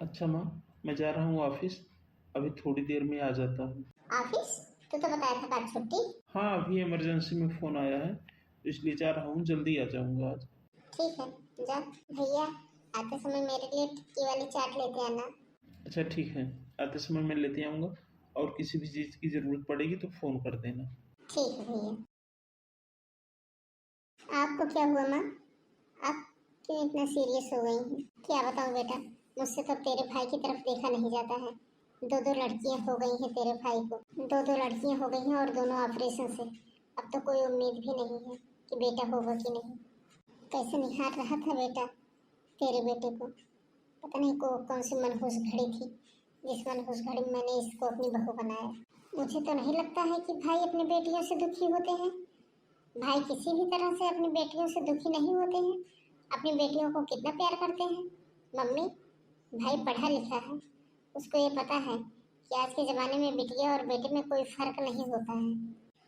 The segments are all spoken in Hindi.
अच्छा माँ, मैं जा रहा हूँ ऑफिस। अभी थोड़ी देर में आ जाता हूँ। ऑफिस? तू तो बताया था आज छुट्टी। हाँ, अभी इमरजेंसी में फ़ोन आया है, तो इसलिए जा रहा हूँ। जल्दी आ जाऊँगा आज। ठीक है, जा। भैया, आते समय मेरे लिए टिक्की वाली चाट लेते आना। अच्छा ठीक है, आते समय मैं लेते आऊँगा। और किसी भी चीज़ की ज़रूरत पड़ेगी तो फ़ोन कर देना। ठीक है भैया। आपको क्या हुआ माँ? आप क्यों इतना सीरियस हो गई हैं? क्या बताऊँ बेटा, मुझसे तो तेरे भाई की तरफ देखा नहीं जाता है। दो दो लड़कियां हो गई हैं तेरे भाई को। दो दो लड़कियां हो गई हैं और दोनों ऑपरेशन से। अब तो कोई उम्मीद भी नहीं है कि बेटा होगा कि नहीं। कैसे निहार रहा था बेटा तेरे बेटे को। पता नहीं को कौन सी मनहूस घड़ी थी जिस मनहूस घड़ी में मैंने इसको अपनी बहू बनाया। मुझे तो नहीं लगता है कि भाई अपनी बेटियों से दुखी होते हैं। भाई किसी भी तरह से अपनी बेटियों से दुखी नहीं होते हैं। अपनी बेटियों को कितना प्यार करते हैं। मम्मी, भाई पढ़ा लिखा है, उसको ये पता है कि आज के ज़माने में बिटिया और बेटे में कोई फर्क नहीं होता है।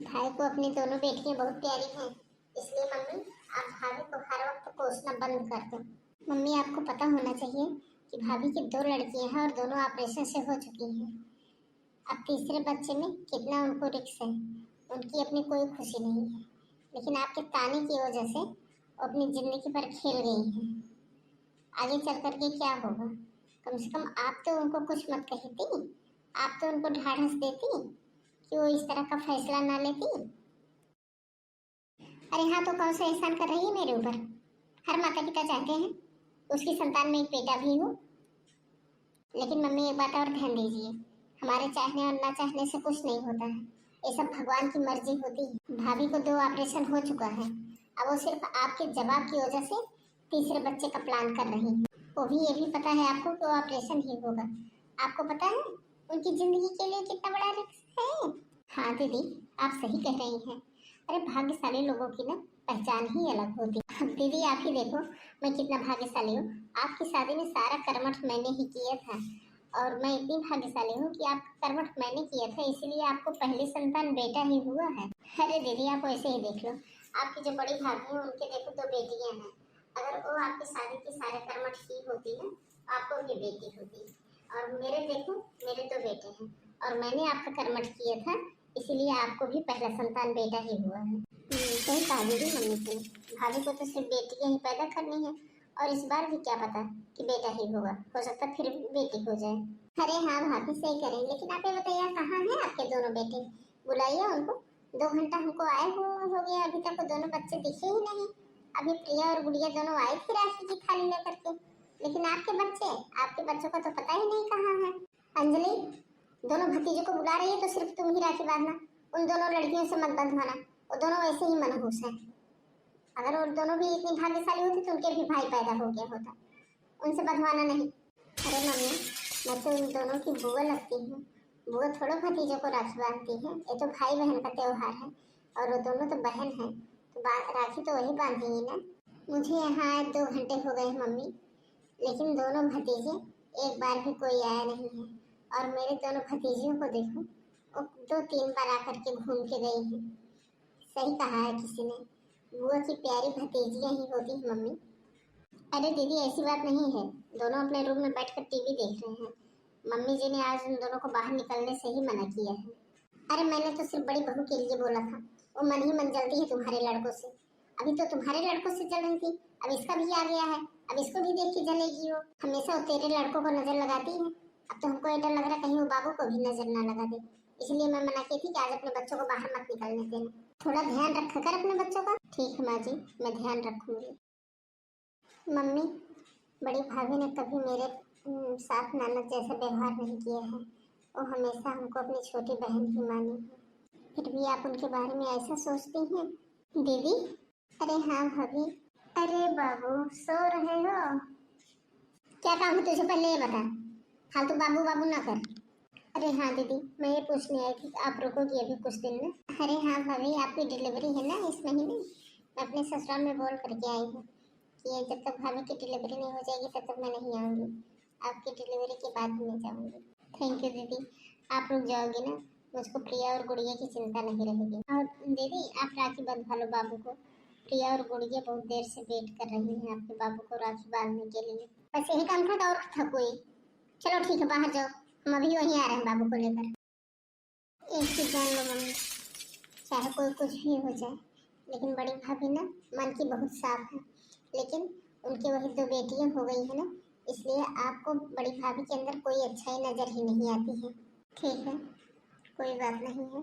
भाई को अपनी दोनों बेटियां बहुत प्यारी हैं, इसलिए मम्मी आप भाभी को हर वक्त कोसना बंद कर दो। मम्मी, आपको पता होना चाहिए कि भाभी की दो लड़कियां हैं और दोनों ऑपरेशन से हो चुकी हैं। अब तीसरे बच्चे में कितना उनको रिक्स है, उनकी अपनी कोई खुशी नहीं है। लेकिन आपके ताने की वजह से वो अपनी जिंदगी पर खेल गई हैं। आगे चल करके क्या होगा? कम से कम आप तो उनको कुछ मत कहती। आप तो उनको ढाढ़स देती कि वो इस तरह का फैसला ना लेती। अरे हाँ, तो कौन सा एहसान कर रही है मेरे ऊपर? हर माता पिता चाहते हैं उसकी संतान में एक बेटा भी हो। लेकिन मम्मी, एक बात और ध्यान दीजिए, हमारे चाहने और ना चाहने से कुछ नहीं होता है। ये सब भगवान की मर्जी होती है। भाभी को दो ऑपरेशन हो चुका है, अब वो सिर्फ आपके जवाब की वजह से तीसरे बच्चे का प्लान कर रही है। वो भी ये भी पता है आपको कि वो ऑपरेशन ही होगा। आपको पता है उनकी जिंदगी के लिए कितना बड़ा रिस्क है। हाँ दीदी, आप सही कह रही हैं। अरे भाग्यशाली लोगों की ना पहचान ही अलग होती है। दीदी आप ही देखो, मैं कितना भाग्यशाली हूँ। आपकी शादी में सारा कर्मठ मैंने ही किया था। और मैं इतनी भाग्यशाली हूँ कि आपका कर्मठ मैंने किया था, इसीलिए आपको पहली संतान बेटा ही हुआ है। अरे दीदी, आप ऐसे ही देख लो, आपकी जो बड़ी भाभी है उनके देखो दो बेटियां हैं। अगर वो आपकी शादी की सारे कर्मठ की होती है, आपको भी बेटी होती। और मेरे देखो, मेरे दो बेटे हैं और मैंने आपका कर्मठ किया था, इसीलिए आपको भी पहला संतान बेटा ही हुआ है। सही कहा दीदी मम्मी से। भाभी को तो सिर्फ बेटियां ही पैदा करनी है और इस बार भी क्या पता कि बेटा ही होगा, हो सकता फिर बेटी हो जाए। अरे हाँ भाभी सही करें, लेकिन आप ये बताइए कहाँ हैं आपके दोनों बेटे? बुलाइए उनको। 2 घंटा हमको आए हो गया, अभी तक वो दोनों बच्चे दिखे ही नहीं। अभी प्रिया और गुड़िया दोनों आई थी राखी की थाली लेकर के, लेकिन आपके बच्चों का तो पता ही नहीं कहाँ है। अंजलि, दोनों भतीजों को बुला रही है तो सिर्फ तुम ही राखी बांधना, उन दोनों लड़कियों से मत बंधवाना। वो दोनों वैसे ही मनहूस हैं। अगर वो दोनों भी इतनी भाग्यशाली होती तो उनके भी भाई पैदा हो गया होता। उनसे बंधवाना नहीं। अरे मम्मी, मैं तो इन दोनों की बुआ लगती हूँ। बुआ थोड़ा भतीजों को राखी बांधती है, ये तो भाई बहन का त्योहार है और वो दोनों तो बहन है, तो राखी तो वही बांधेंगी ना। मुझे यहाँ आए 2 घंटे हो गए मम्मी, लेकिन दोनों भतीजे एक बार भी कोई आया नहीं है। और मेरे दोनों भतीजियों को देखो, वो 2-3 बार आकर के घूम के गई हैं। सही कहा है किसी ने, बुआ की प्यारी भतीजियां ही होती हैं मम्मी। अरे दीदी ऐसी बात नहीं है, दोनों अपने रूम में बैठकर टीवी देख रहे हैं। मम्मी जी ने आज उन दोनों को बाहर निकलने से ही मना किया है। अरे मैंने तो सिर्फ बड़ी बहू के लिए बोला था, वो मन ही मन जलती है तुम्हारे लड़कों से। अभी तो तुम्हारे लड़कों से जल रही थी, अब इसका भी आ गया है, अब इसको भी देख के जलेगी। वो हमेशा वो तेरे लड़कों को नजर लगाती है। अब तो हमको ये डर लग रहा है कहीं वो बाबू को भी नजर ना लगा दे, इसलिए मैं मना की थी कि आज अपने बच्चों को बाहर मत निकलने देना। थोड़ा ध्यान रखा कर अपने बच्चों का। ठीक है माँ जी, मैं ध्यान रखूंगी। मम्मी, बड़ी भाभी ने कभी मेरे साथ ननद जैसा व्यवहार नहीं किया है। वो हमेशा हमको अपनी छोटी बहन ही मानी है, फिर भी आप उनके बारे में ऐसा सोचती हैं। दीदी, अरे हाँ भाभी। अरे बाबू, सो रहे हो? क्या काम है तुझे पहले ये बता, फालतू बाबू बाबू ना कर। अरे हाँ दीदी, मैं ये पूछने आई थी कि आप रुकोगी अभी कुछ दिन में? अरे हाँ भाभी, आपकी डिलीवरी है ना इस महीने, मैं अपने ससुराल में बोल करके आई हूँ कि जब तक भाभी की डिलीवरी नहीं हो जाएगी तब तक मैं नहीं आऊँगी। आपकी डिलीवरी के बाद ही मैं जाऊँगी। थैंक यू दीदी, आप रुक जाओगी ना, मुझको प्रिया और गुड़िया की चिंता नहीं रहेगी। और दीदी आप राखी बंधवा लो बाबू को, प्रिया और गुड़िया बहुत देर से वेट कर रही हैं आपके बाबू को राखी बांधने के लिए। बस यही काम था और था कोई? चलो ठीक है, बाहर जाओ, हम अभी वहीं आ रहे हैं बाबू को लेकर। एक चीज जान लो मम्मी, चाहे कोई कुछ भी हो जाए, लेकिन बड़ी भाभी ना मन की बहुत साफ है। लेकिन उनके वही दो बेटियां हो गई है ना, इसलिए आपको बड़ी भाभी के अंदर कोई अच्छाई नजर ही नहीं आती है। ठीक है, कोई बात नहीं है,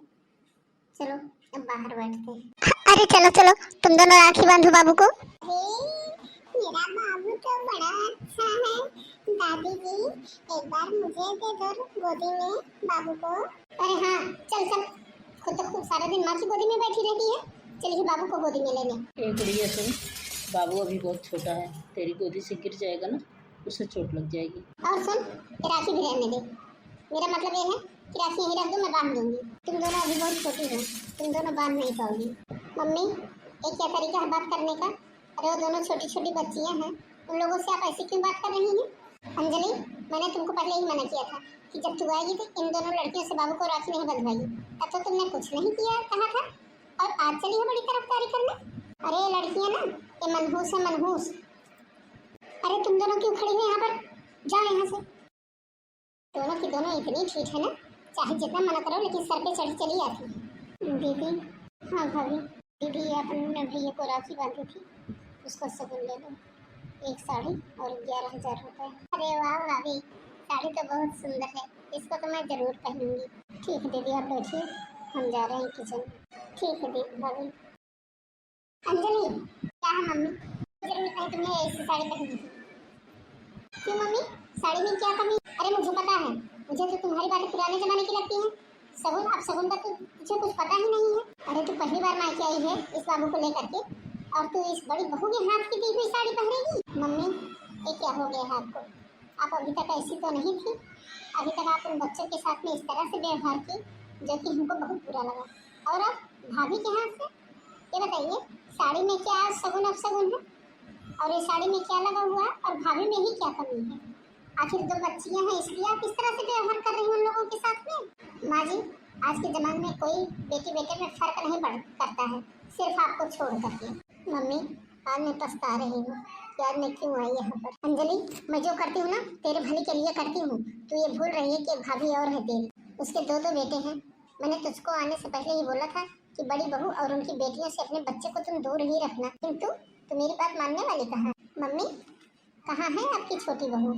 चलो अब बाहर बैठते हैं। अरे चलो चलो, तुम दोनों राखी बांधो बाबू को। मेरा बाबू तो बड़ा अच्छा है। दादी जी, एक बार मुझे दे दो गोदी में बाबू को। अरे हाँ, चल चल, खुद तो खूब सारा दिन माँ की गोदी में बैठी रहती है, चलिए बाबू को गोदी में लेने। एक गुड़िया सुन, बाबू अभी बहुत छोटा है, तेरी गोदी से गिर जाएगा ना, उसे चोट लग जाएगी। और सुन, ये राखी भी रहने दे, मेरा मतलब ये है कि राखी यहीं रख दो, मैं बांध दूंगी। तुम दोनों अभी बहुत छोटी हो, तुम दोनों बांध नहीं पाओगी। मम्मी, एक क्या तरीका है बात करने का? अरे वो दोनों छोटी छोटी बच्चियां हैं, उन लोगों से आप ऐसे क्यों बात कर रही हैं? अंजलि, मैंने तुमको पहले ही मना किया था कि जब तू आएगी तो इन दोनों लड़कियों से बाबू को राखी नहीं बंधवाएगी। तब तो तुमने कुछ नहीं किया कहा था, और आज चली है बड़ी तरफदारी करने। अरे लड़कियां ना, ये मनहूस है मनहूस। अरे तुम दोनों क्यों खड़ी हो यहाँ पर? जाओ यहाँ से। दोनों की दोनों इतनी ठीक है ना, चाहे जितना मना करो लेकिन सर पे चढ़ी चली आती है। दीदी, हाँ भाभी, दीदी अपने भैया को राखी बांधी थी, उसको शगुन ले लो, एक साड़ी और 11,000 रुपये। अरे वाह भाभी, साड़ी तो बहुत सुंदर है, इसको तो मैं जरूर पहनूंगी। ठीक है दीदी, आप बैठिए, हम जा रहे हैं किचन। ठीक है दीदी भाभी। अंजलि, क्या है मम्मी? जरूरत नहीं तुम्हें ऐसी साड़ी पहनने की। क्यों मम्मी, साड़ी में क्या कमी? अरे मुझे पता है, मुझे तो तुम्हारी बातें पुराने जमाने की लगती हैं। सगुन, अब सगुन का तो तुझे कुछ पता ही नहीं है। अरे तू पहली बार मायके आई है इस बाबू को लेकर के, और तू इस बड़ी बहू के हाथ की दी हुई साड़ी पहनेगी? मम्मी, ये क्या हो गया है आपको? आप अभी तक ऐसी तो नहीं थी। अभी तक आप उन बच्चों के साथ में इस तरह से व्यवहार की जो कि हमको बहुत बुरा लगा, और अब भाभी के हाथ से। ये बताइए, साड़ी में क्या सगुन अब सगुन है, और ये साड़ी में क्या लगा हुआ है, और भाभी में ही क्या कमी है? आखिर दो बच्चियां हैं, इसलिए आप इस तरह से व्यवहार कर रही हैं उन लोगों के साथ में। माँ जी, आज के ज़माने में कोई बेटी बेटे में फर्क नहीं करता है, सिर्फ आपको छोड़ करके। मम्मी, आज मैं पछता रही हूँ कि आज मैं क्यों आई यहाँ पर। अंजलि, मैं जो करती हूँ ना तेरे भले के लिए करती हूँ, तू ये भूल रही है कि भाभी और है तेरी, उसके दो दो बेटे हैं। मैंने तुझको आने से पहले ही बोला था कि बड़ी बहू और उनकी बेटियों से अपने बच्चे को तुम दूर ही रखना, किंतु तो मेरी बात मानने वाली कहाँ? मम्मी, कहाँ है आपकी छोटी बहू?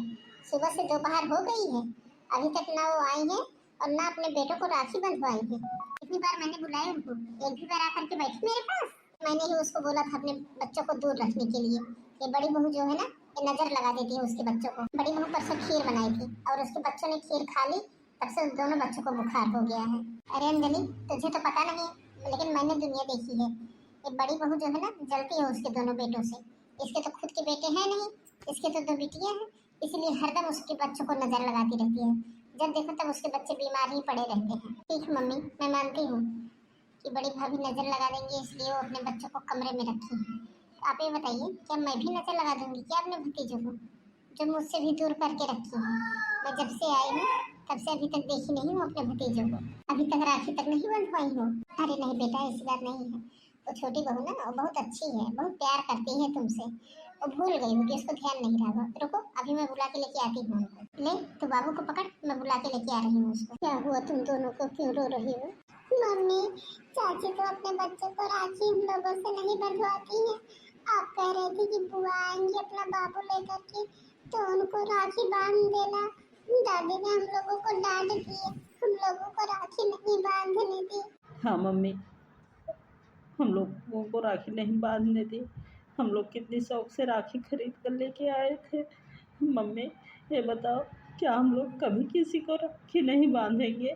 सुबह से दोपहर हो गई है, अभी तक ना वो आई है और ना अपने बेटों को राखी बंधवाई है। इतनी बार मैंने बुलाया उनको, एक भी बार आकर के बैठी मेरे पास? मैंने ही उसको बोला था अपने बच्चों को दूर रखने के लिए। ये बड़ी बहू जो है ना, ये नजर लगा देती है उसके बच्चों को। बड़ी बहू परसों खीर बनाई थी और उसके बच्चों ने खीर खा ली, तब से उन दोनों बच्चों को बुखार हो गया है। अरे अंजलि, तुझे तो पता नहीं, लेकिन मैंने दुनिया देखी है। ये बड़ी बहू जो है ना, जलती है उसके दोनों बेटों से। इसके तो खुद के बेटे हैं नहीं, इसके तो दो बेटियां हैं, इसलिए हरदम उसके बच्चों को नजर लगाती रहती है। जब देखो तब उसके बच्चे बीमार ही पड़े रहते हैं। ठीक मम्मी, मैं मानती हूँ कि बड़ी भाभी नजर लगा देंगी, इसलिए वो अपने बच्चों को कमरे में रखी है। आप ये बताइए, क्या मैं भी नजर लगा दूंगी क्या अपने भतीजों को, जो मुझसे भी दूर करके रखी है? मैं जब से आई हूँ तब से अभी तक देखी नहीं हूँ अपने भतीजों को, अभी तक राखी तक नहीं बंधवाई हूँ। अरे नहीं बेटा, ऐसी बात नहीं है। वो छोटी बहू ना, वो बहुत अच्छी है, बहुत प्यार करती है तुमसे। वो भूल गई हूँ कि उसको ध्यान नहीं रहा। रुको, अभी मैं बुला के लेके आती हूँ उनको। ले, तो बाबू को पकड़, मैं बुला के लेके आ रही हूँ उसको। क्या हुआ तुम दोनों को, क्यों रो रही हो? मम्मी, चाची तो अपने बच्चे को राखी हम लोगों से नहीं बंधवाती है। आप कह रहे थे कि बुआ आएंगी अपना बाबू लेकर के, तो उनको राखी बांध देना। दादी ने हम लोगों को डांट दी, हम लोगों को राखी नहीं बांधने दी। हाँ मम्मी, हम लोगों को राखी नहीं बांधने दी। हम लोग कितनी शौक से राखी खरीद कर लेके आए थे। मम्मी, ये बताओ, क्या हम लोग कभी किसी को राखी नहीं बांधेंगे?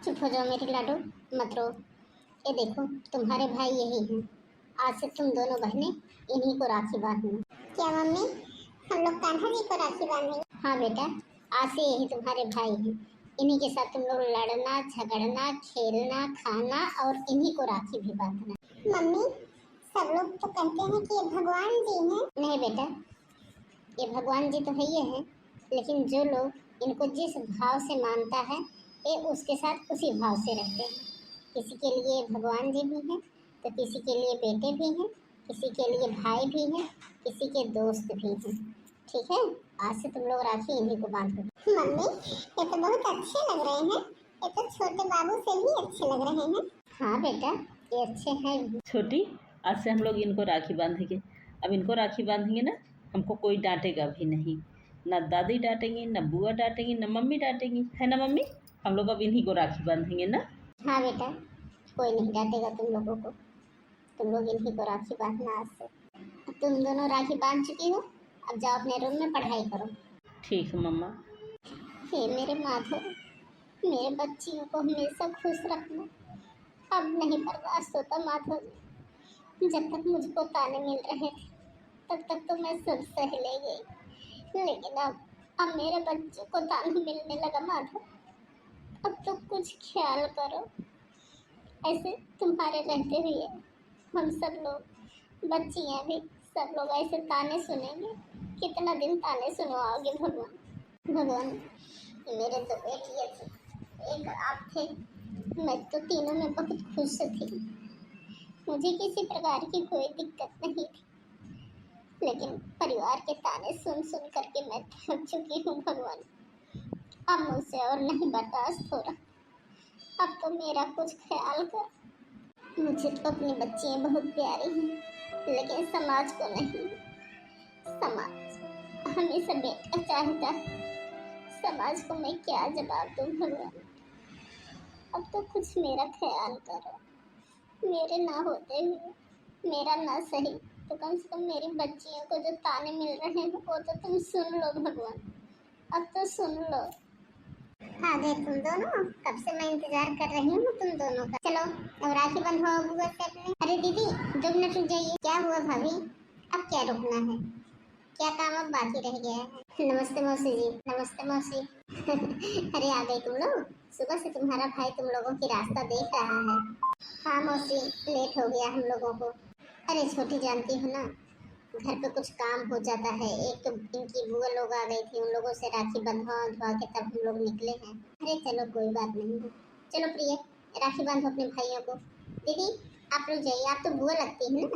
चुप हो जाओ मेरी लाडो, मत रो। ये देखो, तुम्हारे भाई यही हैं, आज से तुम दोनों बहनें इन्हीं को राखी बांधना। क्या मम्मी, हम लोग कान्हा जी को राखी बांधेंगे? हाँ बेटा, आज से यही तुम्हारे भाई हैं, इन्हीं के साथ तुम लोग लड़ना झगड़ना खेलना खाना और इन्हीं को राखी भी बांधना। मम्मी, सब लोग तो कहते हैं कि ये भगवान जी हैं। नहीं बेटा, ये भगवान जी तो है ये हैं, लेकिन जो लोग इनको जिस भाव से मानता है, ये उसके साथ उसी भाव से रहते हैं। किसी के लिए भगवान जी भी हैं, तो किसी के लिए बेटे भी हैं, किसी के लिए भाई भी हैं, किसी के दोस्त भी हैं। ठीक है? आज से तुम लोग राखी इन्हीं को बांधो। मम्मी ये तो बहुत अच्छे लग रहे हैं, ये तो छोटे बाबू से भी अच्छे लग रहे हैं। हाँ बेटा ये अच्छे हैं। छोटी, आज से हम लोग इनको राखी बांधेंगे। अब इनको राखी बांधेंगे ना, हमको कोई डांटेगा भी नहीं, ना दादी डांटेंगी, ना बुआ डांटेंगी, ना मम्मी डांटेंगी, है ना मम्मी? हम लोग अब इन्हीं को राखी बांधेंगे ना। हाँ बेटा कोई नहीं डांटेगा तुम लोगों को, तुम लोग इन्हीं को राखी बांधना आज से। तुम दोनों राखी बांध चुकी हो, अब जाओ अपने रूम में पढ़ाई करो। ठीक है मम्मा। हे मेरे माधव, मेरे बच्चियों को हमेशा खुश रखना। अब नहीं बर्दाश्त होता माधव, जब तक मुझको ताने मिल रहे थे तब तक तो मैं सब सह ले गई, लेकिन अब मेरे बच्चों को ताना मिलने लगा माधव। अब तो कुछ ख्याल करो, ऐसे तुम्हारे रहते हुए हम सब लोग बच्चियां भी सब लोग ऐसे ताने सुनेंगे, कितना दिन ताने सुनवाओगे भगवान। भगवान मेरे दो बेटियां थी, एक आप थे, मैं तो तीनों में बहुत खुश थी, मुझे किसी प्रकार की कोई दिक्कत नहीं थी, लेकिन परिवार के ताने सुन सुन करके मैं थक चुकी हूँ भगवान। अब मुझसे और नहीं बर्दाश्त हो रहा, अब तो मेरा कुछ ख्याल कर। मुझे तो अपनी बच्चियां बहुत प्यारी हैं, लेकिन समाज को नहीं। समाज हमेशा बेटा चाहता है, समाज को मैं क्या जवाब दूं भगवान। अब तो कुछ मेरा ख्याल करो, मेरे ना होते हुए, मेरा ना सही तो कम से कम मेरी बच्चियों को जो ताने मिल रहे हैं वो तो तुम सुन लो भगवान, अब तो सुन लो। आ गए तुम दोनों, कब से मैं इंतजार कर रही हूँ तुम दोनों का। चलो अब राखी बंधवाओ बुआ से अपने। अरे दीदी 2 मिनट रुक जाइए। क्या हुआ भाभी, अब क्या रुकना है, क्या काम अब बाकी रह गया है। नमस्ते मौसी जी। नमस्ते मौसी। अरे आ गई तुम लोग, सुबह से तुम्हारा भाई तुम लोगों की रास्ता देख रहा है। हाँ मौसी लेट हो गया हम लोगों को। अरे छोटी जानती हो ना, घर पे कुछ काम हो जाता है, एक तो इनकी बुआ लोग आ गई थी, उन लोगों से राखी बंधवा के तब हम लोग निकले हैं। अरे चलो कोई बात नहीं है, चलो प्रिय राखी बांधो अपने भाइयों को। दीदी आप लोग जाइए, आप तो बुआ लगती है ना,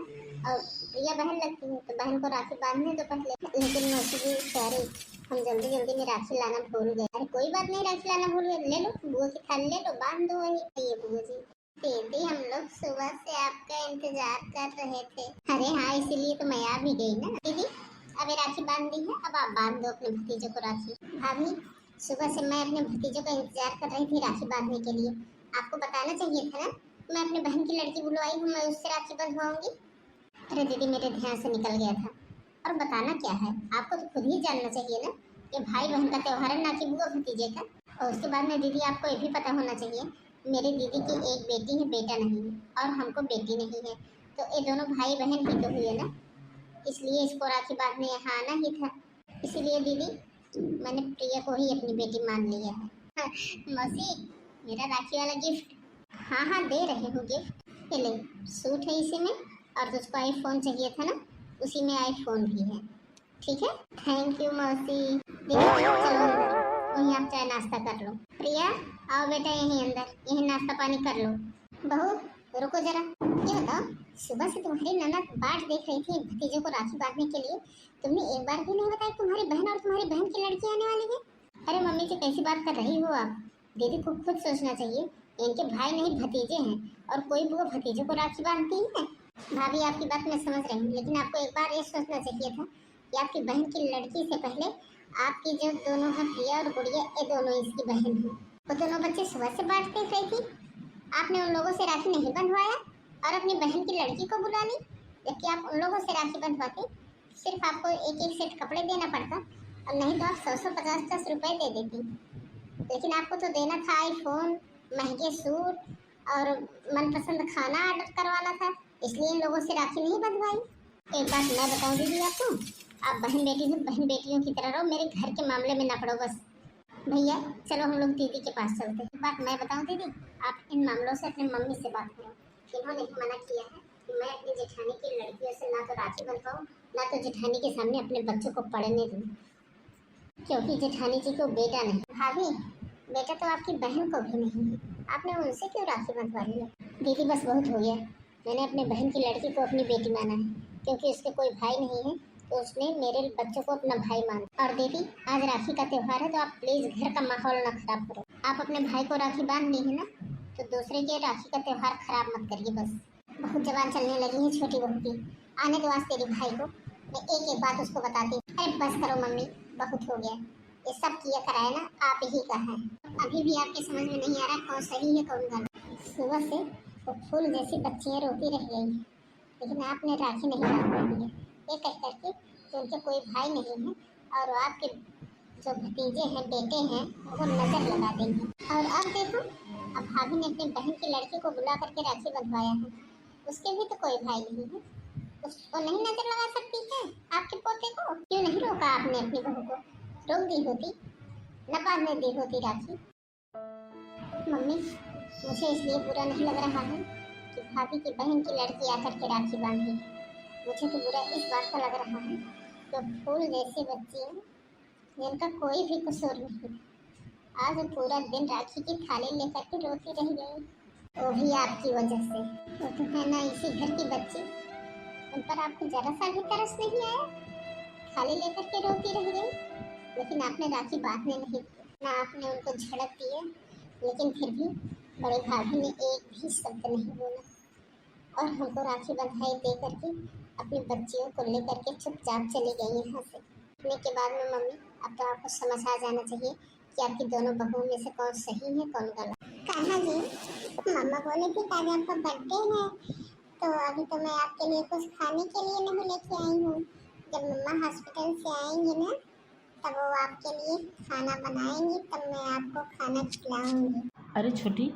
और प्रिया बहन लगती है, तो बहन को राखी बांधने तो पहले। लेकिन मौसी जी सॉरी, हम जल्दी जल्दी में राखी लाना भूल गए। अरे कोई बात नहीं, राखी लाना भूल गए, ले लो बुआ की थाली ले लो, बांध दो वही। ये बुआ जी दीदी हम लोग सुबह से आपका इंतजार कर रहे थे। अरे हाँ इसीलिए तो मैं आ भी गई ना। दीदी अभी राखी बांध दी है, अब आप बांध दो अपने भतीजों को राखी। भाभी सुबह से मैं अपने भतीजों का इंतजार कर रही थी राखी बांधने के लिए, आपको बताना चाहिए था ना, मैं अपने बहन की लड़की बुलवाई हूँ, मैं उससे राखी बंधवाऊंगी। अरे दीदी मेरे ध्यान से निकल गया था। और बताना क्या है, आपको तो खुद ही जानना चाहिए ना, ये भाई बहन का त्योहार है, ना कि बुआ भतीजे का। और उसके बाद में दीदी आपको ये भी पता होना चाहिए, मेरी दीदी की एक बेटी है बेटा नहीं है, और हमको बेटी नहीं है, तो ये दोनों भाई बहन ही तो हुए ना, इसलिए इसको राखी बांधने यहाँ आना ही था। इसीलिए दीदी मैंने प्रिया को ही अपनी बेटी मान लिया है। हाँ, मौसी मेरा राखी वाला गिफ्ट। हाँ हाँ दे रही हूँ गिफ्ट, ये ले सूट है इसी में, और तुझको आईफोन चाहिए था ना, उसी में आईफोन भी है, ठीक है। थैंक यू मौसी। दीदी चलो अंदर, वहीं आप चाय नाश्ता कर लो। प्रिया आओ बेटा यहीं अंदर, यहीं नाश्ता पानी कर लो। बहू रुको जरा, ये बताओ सुबह से तुम्हारी ननद बाट देख रही थी भतीजों को राखी बांधने के लिए, तुमने एक बार भी नहीं बताया तुम्हारी बहन और तुम्हारी बहन की लड़की आने वाली है। अरे मम्मी जी कैसी बात कर रही हो आप, दीदी को खुद सोचना चाहिए, इनके भाई नहीं भतीजे हैं, और कोई बुआ भतीजों को राखी बांधती है। भाभी आपकी बात मैं समझ रही हूँ, लेकिन आपको एक बार ये सोचना चाहिए था कि आपकी बहन की लड़की से पहले आपकी जो दोनों है प्रिया और गुड़िया, ये दोनों इसकी बहन हैं। वो दोनों बच्चे सुबह से बात देख रही थी, आपने उन लोगों से राखी नहीं बंधवाया और अपनी बहन की लड़की को बुला ली, जबकि आप उन लोगों से राखी बंधवाते सिर्फ आपको एक एक सेट कपड़े देना पड़ता, और नहीं तो आप 100 50 रुपए दे देती, लेकिन आपको तो देना था आईफोन, महंगे सूट और मनपसंद खाना ऑर्डर करवाना था, इसलिए इन लोगों से राखी नहीं बंधवाई। एक बात मैं बताऊं दीदी आपको, आप बहन बेटी से बहन बेटियों की तरह रहो, मेरे घर के मामले में ना पड़ो बस। भैया चलो हम लोग दीदी के पास चलते हैं। बात मैं बताऊं दीदी, आप इन मामलों से अपनी मम्मी से बात करो, इन्होंने ही मना किया है कि मैं अपनी जेठानी की लड़कियों से ना तो राखी बंधवाऊँ, ना तो जेठानी के सामने अपने बच्चों को पढ़ने दूँ, क्योंकि जेठानी जी को बेटा नहीं। भाभी बेटा तो आपकी बहन को भी नहीं है, आपने उनसे क्यों राखी बंधवा ली है। दीदी बस बहुत हो गया, मैंने अपने बहन की लड़की को अपनी बेटी माना है, क्योंकि उसके कोई भाई नहीं है तो उसने मेरे बच्चों को अपना भाई माना। और दीदी, आज राखी का त्योहार है तो आप प्लीज घर का माहौल ना खराब करो। आप अपने भाई को राखी बांध ली है ना, तो दूसरे के राखी का त्योहार खराब मत करिए बस। बहुत जबान चलने लगी है छोटी बहू की। आने दो आज तेरे भाई को, मैं एक एक बात उसको बताती हूँ। अरे बस करो मम्मी, बहुत हो गया। ये सब किया कराए ना आप ही का है। अभी भी आपके समझ में नहीं आ रहा कौन सही है कौन गलत। सुबह से वो फूल जैसी बच्चियाँ रोती रह गई, लेकिन आपने राखी नहीं बांध दी है। ये कह करके कि उनके कोई भाई नहीं है और वो आपके जो भतीजे हैं, बेटे हैं, वो नजर लगा देंगे। और अब देखो, अब भाभी ने अपनी बहन की लड़की को बुला करके राखी बंधवाया है। उसके भी तो कोई भाई नहीं है, उसको नहीं नजर लगा सकती है आपके पोते को? क्यों नहीं रोका आपने अपनी बहू को? रोक दी होती, न बांधने दी होती राखी। मम्मी, मुझे इसलिए बुरा नहीं लग रहा है कि भाभी की बहन की लड़की आकर के राखी बांधी। मुझे तो बुरा इस बात का लग रहा है कि फूल जैसी बच्ची है जिनका कोई भी कसूर नहीं, आज वो पूरा दिन राखी की थाली लेकर के रोती रह गई, वो भी आपकी वजह से। वो तो है ना इसी घर की बच्ची, उन पर आपको जरा सा भी तरस नहीं आया? थाली लेकर के रोती रह गई, लेकिन आपने राखी बांधने नहीं दी, ना आपने उनको झड़क दिया, लेकिन फिर भी बड़े भाभी ने एक भी शब्द नहीं बोला और हमको राखी बंधाई दे करके अपनी बच्चियों को लेकर के चुपचाप चली गई यहाँ से। इतने के बाद में मम्मी, अब तो आपको समझ आ जाना चाहिए कि आपकी दोनों बहुओं में से कौन सही है कौन गलत। कान्हा जी, मम्मा बोले थी कि आज आपका बर्थडे है, तो अभी तो मैं आपके लिए कुछ खाने के लिए नहीं लेके आई हूँ। जब मम्मा हॉस्पिटल से आएंगी ना, तब वो आपके लिए खाना बनाएंगी, तब मैं आपको खाना खिलाऊंगी। अरे छोटी,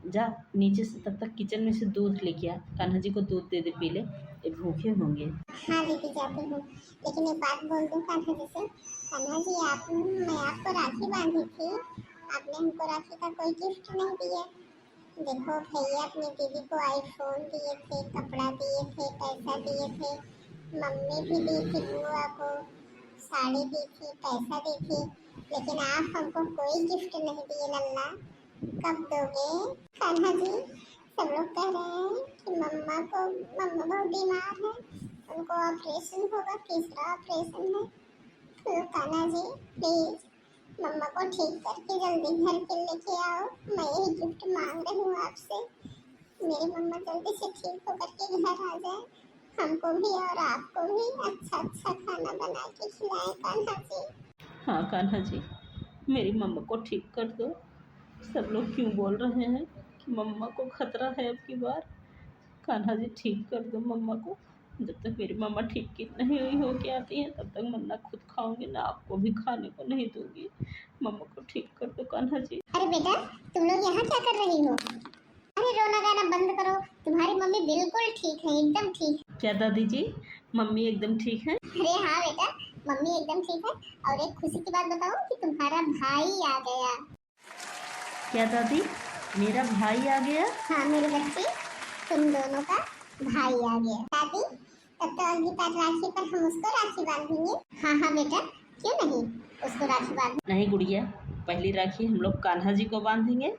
जा नीचे से तब तक किचन में से दूध लेके आ, कान्हा जी को दूध दे दे पी ले, ये भूखे होंगे। हाँ दीदी, जाती हूँ, लेकिन एक बात बोल दूँ कान्हा जी से। कान्हा जी, मैं आपको राखी बांधी थी, आपने हमको राखी का कोई गिफ्ट नहीं दिया। देखो भैया अपनी दीदी को आईफोन दिए थे, कपड़ा दिए थे, पैसा दिए थे, मम्मी भी दी थी बुआ को, साड़ी दी थी, पैसा दी थी, लेकिन आप हमको कोई गिफ्ट नहीं दिए लल्ला। कब दोगे कान्हा जी? सब लोग कह रहे हैं कि मम्मा बहुत बीमार है, उनको ऑपरेशन होगा, तीसरा ऑपरेशन है। तो कान्हा जी प्लीज मम्मा को ठीक करके जल्दी घर पे लेके आओ, मैं यही गिफ्ट मांग रही हूँ आपसे। मेरी मम्मा जल्दी से ठीक होकर के घर आ जाए, हमको भी और आपको भी अच्छा अच्छा खाना बना के खिलाएं कान्हा जी। हाँ कान्हा जी, मेरी मम्मा को ठीक कर दो। सब लोग क्यों बोल रहे हैं कि मम्मा को खतरा है अब की बार। कान्हा जी ठीक कर दो मम्मा को। जब तक मेरी मम्मा ठीक की नहीं हुई हो के आती हैं, तब तक मैं ना खुद खाऊंगी ना आपको भी खाने को नहीं दूंगी। मम्मा को ठीक कर दो कान्हा जी। अरे बेटा, तुम लोग यहाँ क्या कर रही हो? अरे रोना गाना बंद करो, तुम्हारी मम्मी बिल्कुल ठीक है, एकदम ठीक है। क्या दादी जी, मम्मी एकदम ठीक है? अरे हाँ बेटा, मम्मी एकदम ठीक है। और एक खुशी की बात बताऊं कि तुम्हारा भाई आ गया। क्या दादी, मेरा भाई आ गया? हाँ मेरी बच्ची, तुम दोनों का भाई आ गया। दादी, तब तो अगली बार राखी पर हम उसको राखी बांधेंगे। हाँ हाँ बेटा, क्यों नहीं, उसको राखी बांध। नहीं गुड़िया, पहली राखी हम लोग कान्हा जी को बांधेंगे,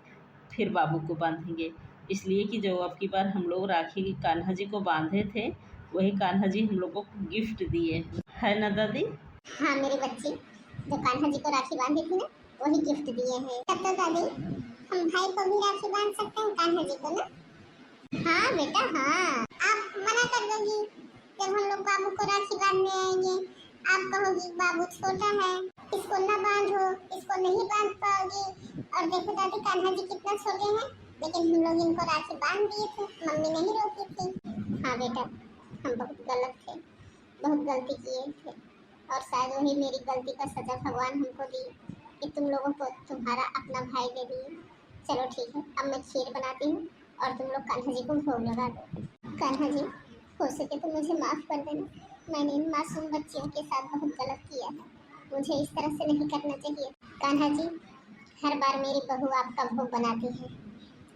फिर बाबू को बांधेंगे। इसलिए कि जो अब की बार हम लोग राखी कान्हा जी को बांधे थे, वही कान्हा जी हम लोगों को गिफ्ट दिए, है ना दादी? हाँ मेरी बच्ची, जो कान्हा जी को राखी बांधी थी ना, वही गिफ्ट दिए हैं। तब तो दादी, हम भाई को भी राखी बांध सकते हैं कान्हा जी को ना? हाँ बेटा हाँ। आप मना कर दोगी जब हम लोग बाबू को राखी बांधने आएंगे। आप कहोगी बाबू छोटा है, इसको न बांधो, इसको नहीं बांध पाओगी। और देखो दादी, कान्हा जी कितना छोटे हैं, लेकिन हम लोग इनको राखी बांध दिए थे, मम्मी नहीं रोकी थी। हाँ बेटा, हम बहुत गलत थे, बहुत गलती किए थे, और शायद वही मेरी गलती का सजा भगवान हमको दी कि तुम लोगों को तुम्हारा अपना भाई दे दिए। चलो ठीक है, अब मैं खीर बनाती हूँ और तुम लोग कान्हा जी को भोग लगा दो। कान्हा जी, हो सके तो मुझे माफ़ कर देना, मैंने इन मासूम बच्चियों के साथ बहुत गलत किया है, मुझे इस तरह से नहीं करना चाहिए। कान्हा जी, हर बार मेरी बहू आपका भोग बनाती है,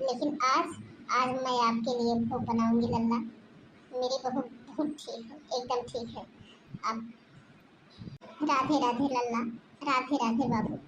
लेकिन आज मैं आपके लिए भोग बनाऊंगी लल्ला। मेरी बहू बहुत ठीक है, एकदम ठीक है। अब राधे राधे लल्ला, राधे राधे बाबू।